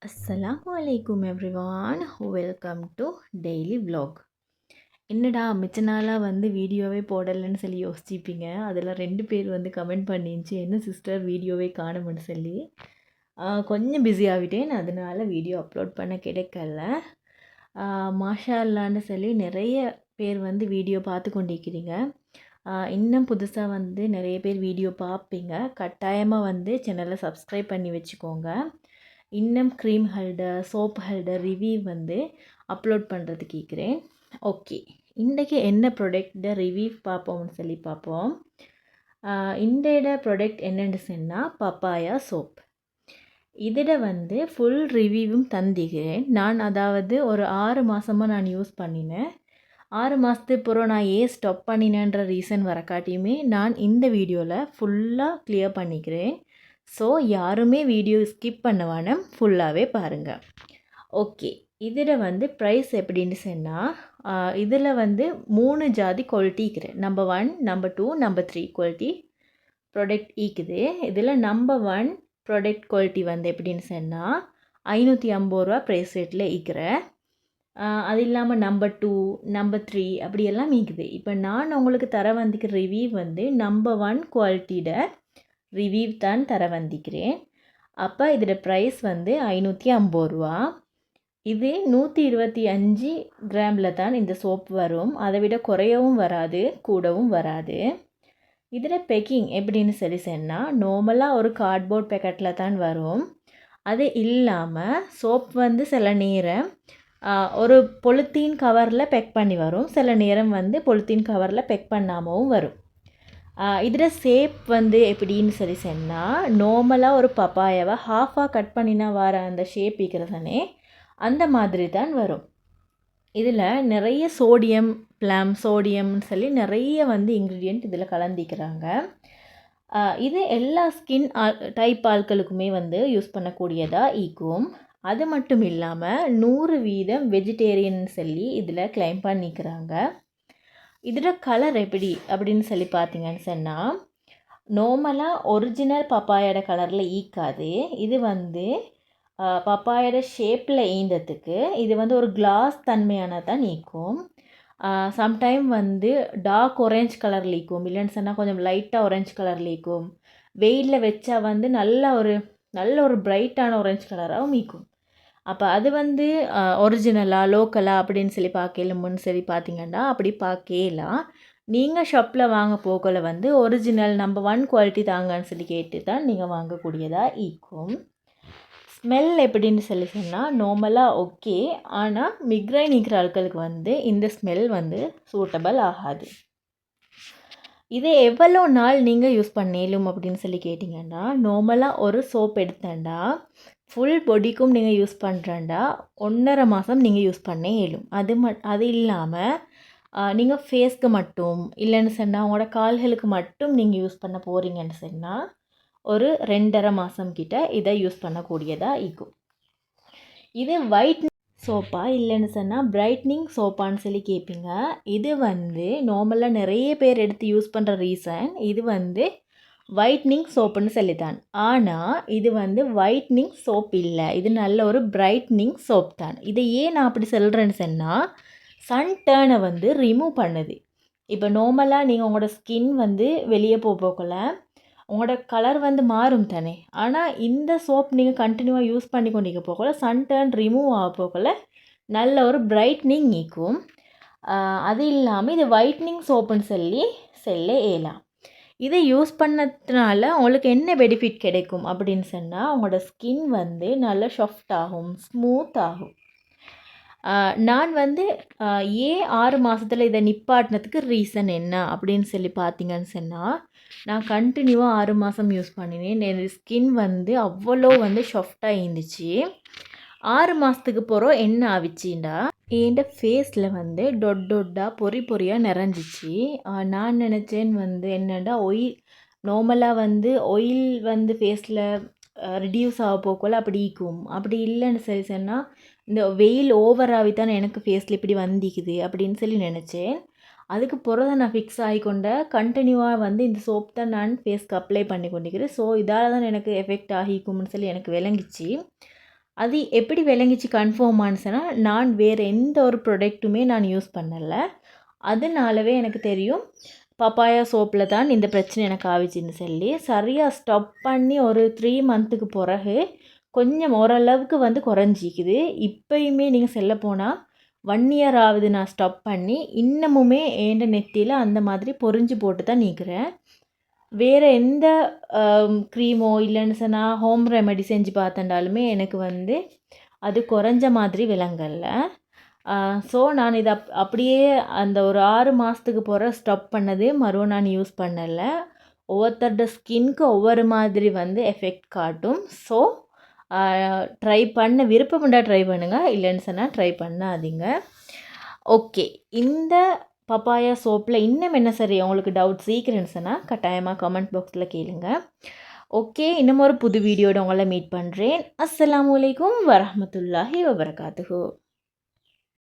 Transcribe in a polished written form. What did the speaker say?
அஸ்ஸலாமு அலைக்கும் everyone, welcome to daily vlog. என்னடா மிச்ச நாளாக வீடியோவே போடலைன்னு சொல்லி யோசிச்சிப்பீங்க. அதில் 2 பேர் கமெண்ட் பண்ணிச்சு, என்ன சிஸ்டர் வீடியோவே காணும்னு சொல்லி. கொஞ்சம் பிஸி ஆகிட்டேன், அதனால வீடியோ அப்லோட் பண்ண கிடைக்கல. மாஷா அல்லான்னு சொல்லி நிறைய பேர் வீடியோ பார்த்து கொண்டிருக்கிறீங்க. இன்னும் புதுசாக நிறைய பேர் வீடியோ பார்ப்பீங்க. கட்டாயமாக சேனலை சப்ஸ்கிரைப் பண்ணி வச்சுக்கோங்க. இன்னும் cream holder, soap holder review upload பண்ணுறது கேட்குறேன். ஓகே, இன்றைக்கி என்ன ப்ராடக்ட ரிவ்யூ பார்ப்போம்னு சொல்லி பார்ப்போம். இன்றையோட ப்ராடக்ட் என்னென்னு சொன்னால் பப்பாயா சோப். இதில் ஃபுல் ரிவ்யூவும் தந்திக்கிறேன். நான் அதாவது ஒரு 6 மாதமாக நான் யூஸ் பண்ணினேன். 6 மாதத்துக்கு பிறகு நான் ஏன் ஸ்டாப் பண்ணினேன்ற ரீசன் வரக்காட்டியுமே நான் இந்த வீடியோவில் ஃபுல்லாக கிளியர் பண்ணிக்கிறேன். ஸோ யாருமே வீடியோ ஸ்கிப் பண்ண வேணாம், ஃபுல்லாகவே பாருங்கள். ஓகே, இதில் ப்ரைஸ் எப்படின்னு சொன்னால், இதில் 3 ஜாதி குவாலிட்டி இருக்குது. Number 1, number 2, number 3 quality product ஈக்குது. இதில் நம்பர் 1 ப்ராடக்ட் குவாலிட்டி எப்படின்னு சொன்னால் 550 ரூபா ப்ரைஸ் ரேட்டில் ஈக்கிற. அது இல்லாமல் நம்பர் 2, நம்பர் 3 அப்படியெல்லாம் ஈக்குது. இப்போ நான் உங்களுக்கு தர வந்திக்கிற ரிவ்யூ நம்பர் 1 குவாலிட்டியோட ரிவ்யூ தான் தர வந்திக்கிறேன். அப்போ இதில் ப்ரைஸ் 550 ரூபா. இது 125 கிராமில் தான் இந்த சோப் வரும். அதை விட குறையவும் வராது, கூடவும் வராது. இதில் பேக்கிங் எப்படின்னு சொல்லி சொன்னால், நார்மலாக ஒரு கார்ட்போர்ட் பேக்கெட்டில் தான் வரும். அது இல்லாமல் சோப் சில நேரம் ஒரு பொலித்தீன் கவரில் பேக் பண்ணி வரும். சில நேரம் பொலித்தீன் கவரில் பேக் பண்ணாமவும் வரும். இதில் ஷேப் எப்படின்னு சொல்லி சொன்னால், நார்மலாக ஒரு பப்பாயாவை ஹாஃபாக கட் பண்ணினா வர அந்த ஷேப் இருக்கிறதானே, அந்த மாதிரி தான் வரும். இதில் நிறைய சோடியம், சோடியம்னு சொல்லி நிறைய இன்க்ரீடியண்ட் இதில் கலந்திக்கிறாங்க. இது எல்லா ஸ்கின் டைப் ஆட்களுக்குமே யூஸ் பண்ணக்கூடியதாக ஈக்கும். அது மட்டும் இல்லாமல் 100% வெஜிடேரியன் சொல்லி இதில் கிளைம் பண்ணிக்கிறாங்க. இதில் கலர் எப்படி அப்படின்னு சொல்லி பார்த்தீங்கன்னு சொன்னால், நார்மலாக ஒரிஜினல் பப்பாயோட கலரில் ஈக்காது. இது பப்பாயோட ஷேப்பில் ஈந்ததுக்கு இது ஒரு கிளாஸ் தன்மையானதான் ஈக்கும். சம்டைம் டார்க் ஒரேஞ்ச் கலரில் ஈக்கும், இல்லைன்னு சொன்னால் கொஞ்சம் லைட்டாக ஒரேஞ்ச் கலரில் ஈக்கும். வெயிலில் வச்சா நல்ல ஒரு பிரைட்டான ஒரேஞ்ச் கலராகவும் ஈக்கும். அப்போ அது ஒரிஜினலாக லோக்கலாக அப்படின்னு சொல்லி பார்க்கலும்னு சொல்லி பார்த்தீங்கன்னா, அப்படி பார்க்கலாம். நீங்கள் ஷாப்பில் வாங்க போகல ஒரிஜினல் நம்பர் 1 குவாலிட்டி தாங்கன்னு சொல்லி கேட்டு தான் நீங்கள் வாங்கக்கூடியதாக ஈக்கும். ஸ்மெல் எப்படின்னு சொல்லி சொன்னால், நார்மலாக ஓகே, ஆனால் மிக்ரைன் இருக்கிற ஆட்களுக்கு இந்த ஸ்மெல் சூட்டபிள் ஆகாது. இதை எவ்வளோ நாள் நீங்கள் யூஸ் பண்ணலும் அப்படின்னு சொல்லி கேட்டிங்கன்னா, நார்மலாக ஒரு சோப் எடுத்தேன்டா ஃபுல் பாடிக்கும் நீங்கள் யூஸ் பண்ணுறேன்டா 1.5 மாதம் நீங்கள் யூஸ் பண்ண இயலும். அது இல்லாமல் நீங்கள் ஃபேஸ்க்கு மட்டும், இல்லைன்னு சொன்னால் உங்களோட கால்களுக்கு மட்டும் நீங்கள் யூஸ் பண்ண போகிறீங்கன்னு சொன்னால் ஒரு 2.5 மாதம் கிட்ட இதை யூஸ் பண்ணக்கூடியதாக இருக்கும். இது ஒயிட் சோப்பா இல்லைன்னு சொன்னால் பிரைட்னிங் சோப்பான்னு சொல்லி கேட்பீங்க. இது நார்மலாக நிறைய பேர் எடுத்து யூஸ் பண்ணுற ரீசன், இது ஒயிட்னிங் சோப்புன்னு சொல்லித்தான். ஆனால் இது ஒயிட்னிங் சோப் இல்லை, இது நல்ல ஒரு பிரைட்னிங் சோப் தான். இதை ஏன் நான் அப்படி சொல்கிறேன்னு சொன்னால், சன் டேர்னை ரிமூவ் பண்ணுது. இப்போ நார்மலாக நீங்கள் உங்களோட ஸ்கின் வெளியே போகல உங்களோட கலர் மாறும் தானே. ஆனால் இந்த சோப் நீங்கள் கண்டினியூவாக யூஸ் பண்ணி கொண்டிருக்க போகல சன் டேர்ன் ரிமூவ் ஆக போகல நல்ல ஒரு பிரைட்னிங் நீக்கும். அது இல்லாமல் இது ஒயிட்னிங் சோப்புன்னு சொல்லி செல்ல ஏலாம். இதை யூஸ் பண்ணதுனால உங்களுக்கு என்ன பெனிஃபிட் கிடைக்கும் அப்படின்னு சொன்னால், உங்களோட ஸ்கின் நல்லா சாஃப்ட் ஆகும், ஸ்மூத் ஆகும். நான் ஏன் 6 மாதத்தில் இதை நிப்பாட்டினதுக்கு ரீசன் என்ன அப்படின்னு சொல்லி பார்த்தீங்கன்னு சொன்னால், நான் கண்டினியூவாக 6 மாதம் யூஸ் பண்ணினேன். என் ஸ்கின் அவ்வளோ சாஃப்டாக இருந்துச்சு. 6 மாதத்துக்கு பிறகு என்ன ஆகிடுச்சின்னா, என் ஃபேஸில் டொட்டாக பொறியாக நிறைஞ்சிச்சு. நான் நினச்சேன் என்னென்னா நார்மலாக ஆயில் ஃபேஸில் ரிடியூஸ் ஆக போக்கல அப்படி ஈக்கும். அப்படி இல்லைன்னு சொல்லி சொன்னால், இந்த வெயில் ஓவராகவே தான் எனக்கு ஃபேஸில் இப்படி வந்திக்குது அப்படின்னு சொல்லி நினச்சேன். அதுக்கு பிறகு நான் ஃபிக்ஸ் ஆகிக்கொண்ட கண்டினியூவாக இந்த சோப் தான் நான் ஃபேஸ்க்கு அப்ளை பண்ணி கொண்டிருக்கிறேன். ஸோ இதால் தான் எனக்கு எஃபெக்ட் ஆகிக்கும்னு சொல்லி எனக்கு விளங்கிச்சு. அது எப்படி விளங்கிச்சு கன்ஃபார்ம் ஆனுச்சுன்னா, நான் வேறு எந்த ஒரு ப்ராடக்ட்டுமே நான் யூஸ் பண்ணலை. அதனாலவே எனக்கு தெரியும் பப்பாயா சோப்பில் தான் இந்த பிரச்சனை எனக்கு ஆகிச்சுன்னு சொல்லி. சரியாக ஸ்டாப் பண்ணி ஒரு 3 மந்த்துக்கு பிறகு கொஞ்சம் ஓரளவுக்கு வந்து குறைஞ்சிக்குது. இப்போயுமே நீங்கள் சொல்லப்போனால் 1 இயர் ஆகுது நான் ஸ்டாப் பண்ணி. இன்னமுமே என் நெத்தியில் அந்த மாதிரி பொறிஞ்சு போட்டு தான் நிற்கிறேன். வேறு எந்த க்ரீமோ இல்லைன்னு சொன்னால் ஹோம் ரெமெடி செஞ்சு பார்த்தண்டாலுமே எனக்கு வந்து அது குறைஞ்ச மாதிரி விளங்கலை. ஸோ நான் இதை அப்படியே அந்த ஒரு 6 மாதத்துக்கு போகிற ஸ்டாப் பண்ணது மறுவும் நான் யூஸ் பண்ணலை. ஒவ்வொருத்தரோட ஸ்கின்க்கு ஒவ்வொரு மாதிரி வந்து எஃபெக்ட் காட்டும். ஸோ ட்ரை பண்ண விருப்பமுண்டா ட்ரை பண்ணுங்கள், இல்லைன்னு சொன்னால் ட்ரை பண்ணாதீங்க. ஓகே, இந்த பப்பாயா சோப்பில் இன்னும் என்ன சரி உங்களுக்கு டவுட் சீக்கிரம்னு சொன்னால் கட்டாயமாக கமெண்ட் பாக்ஸில் கேளுங்க. ஓகே, இன்னும் ஒரு புது வீடியோட உங்களை மீட் பண்ணுறேன். அஸ்ஸலாமு அலைக்கும் வரஹ்மத்துல்லாஹி வபரகாத்துஹு.